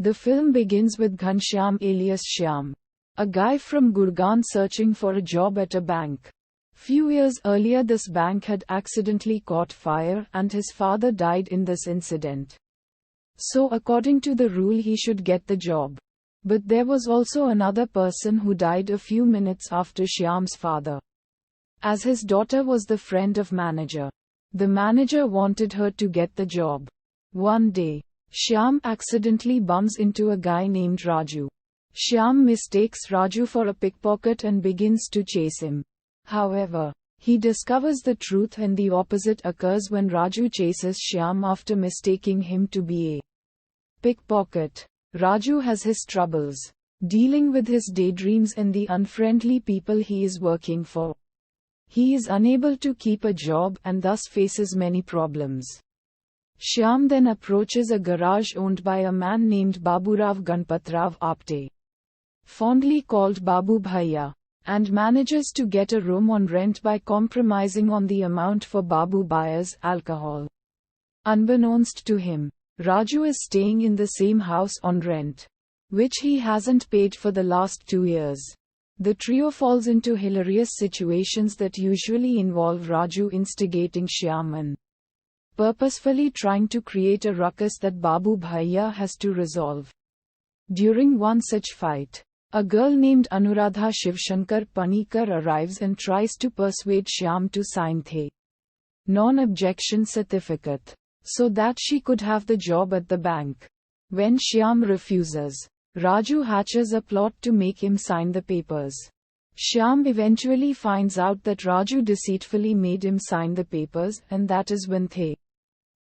The film begins with Ghanshyam alias Shyam, a guy from Gurgaon searching for a job at a bank. Few years earlier this bank had accidentally caught fire and his father died in this incident. So according to the rule he should get the job. But there was also another person who died a few minutes after Shyam's father. As his daughter was the friend of manager, the manager wanted her to get the job. One day, Shyam accidentally bumps into a guy named Raju. Shyam mistakes Raju for a pickpocket and begins to chase him. However, he discovers the truth and the opposite occurs when Raju chases Shyam after mistaking him to be a pickpocket. Raju has his troubles dealing with his daydreams and the unfriendly people he is working for. He is unable to keep a job and thus faces many problems. Shyam then approaches a garage owned by a man named Babu Rao Ganpatrao Apte, fondly called Babu Bhaiya, and manages to get a room on rent by compromising on the amount for Babu buyer's alcohol. Unbeknownst to him, Raju is staying in the same house on rent, which he hasn't paid for the last 2 years. The trio falls into hilarious situations that usually involve Raju instigating Shyam and purposefully trying to create a ruckus that Babu Bhaiya has to resolve. During one such fight, a girl named Anuradha Shivshankar Panikar arrives and tries to persuade Shyam to sign the non-objection certificate, so that she could have the job at the bank. When Shyam refuses, Raju hatches a plot to make him sign the papers. Shyam eventually finds out that Raju deceitfully made him sign the papers, and that is when the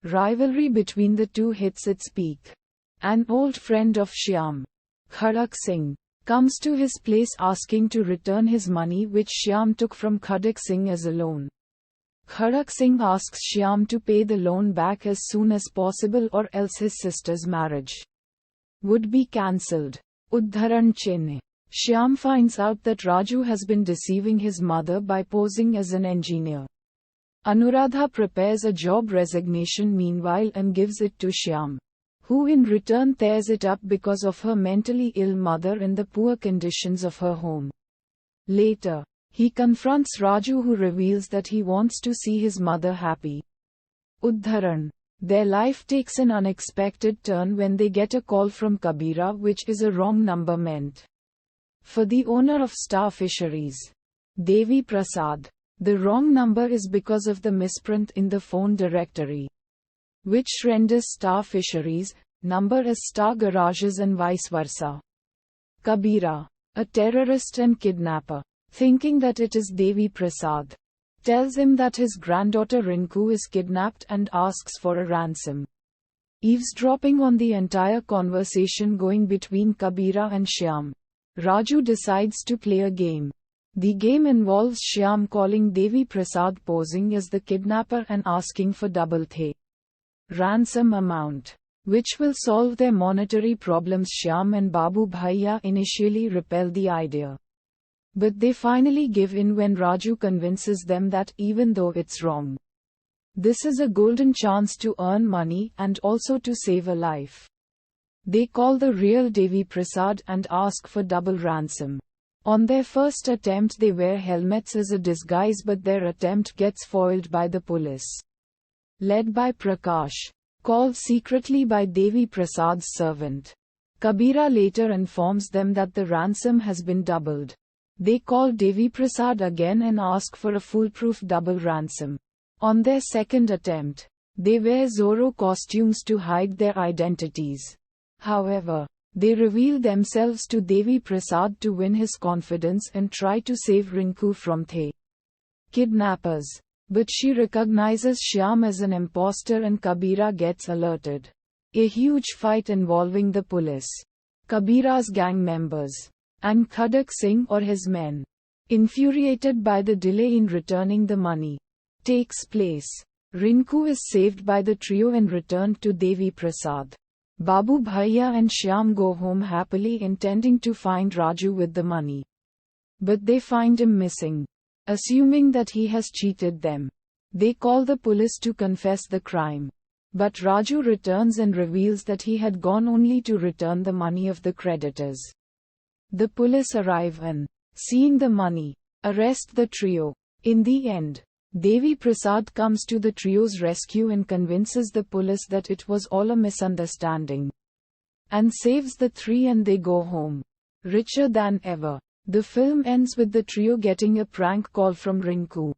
rivalry between the two hits its peak. An old friend of Shyam, Khadak Singh, comes to his place asking to return his money which Shyam took from Khadak Singh as a loan. Khadak Singh asks Shyam to pay the loan back as soon as possible or else his sister's marriage would be cancelled. Udharan Chenne. Shyam finds out that Raju has been deceiving his mother by posing as an engineer. Anuradha prepares a job resignation meanwhile and gives it to Shyam, who in return tears it up because of her mentally ill mother and the poor conditions of her home. Later, he confronts Raju who reveals that he wants to see his mother happy. Udharan. Their life takes an unexpected turn when they get a call from Kabira which is a wrong number meant for the owner of Star Fisheries, Devi Prasad. The wrong number is because of the misprint in the phone directory, which renders Star Fisheries number as Star Garages and vice versa. Kabira, a terrorist and kidnapper, thinking that it is Devi Prasad, tells him that his granddaughter Rinku is kidnapped and asks for a ransom. Eavesdropping on the entire conversation going between Kabira and Shyam, Raju decides to play a game. The game involves Shyam calling Devi Prasad posing as the kidnapper and asking for double the ransom amount, which will solve their monetary problems. Shyam and Babu Bhaiya initially repel the idea, but they finally give in when Raju convinces them that even though it's wrong, this is a golden chance to earn money and also to save a life. They call the real Devi Prasad and ask for double ransom. On their first attempt they wear helmets as a disguise, but their attempt gets foiled by the police, led by Prakash, called secretly by Devi Prasad's servant. Kabira later informs them that the ransom has been doubled. They call Devi Prasad again and ask for a foolproof double ransom. On their second attempt, they wear Zorro costumes to hide their identities. However, they reveal themselves to Devi Prasad to win his confidence and try to save Rinku from the kidnappers. But she recognizes Shyam as an imposter and Kabira gets alerted. A huge fight involving the police, Kabira's gang members, and Khadak Singh or his men, infuriated by the delay in returning the money, takes place. Rinku is saved by the trio and returned to Devi Prasad. Babu Bhaiya and Shyam go home happily intending to find Raju with the money. But they find him missing. Assuming that he has cheated them, they call the police to confess the crime. But Raju returns and reveals that he had gone only to return the money of the creditors. The police arrive and, seeing the money, arrest the trio. In the end, Devi Prasad comes to the trio's rescue and convinces the police that it was all a misunderstanding, and saves the three, and they go home, richer than ever. The film ends with the trio getting a prank call from Rinku.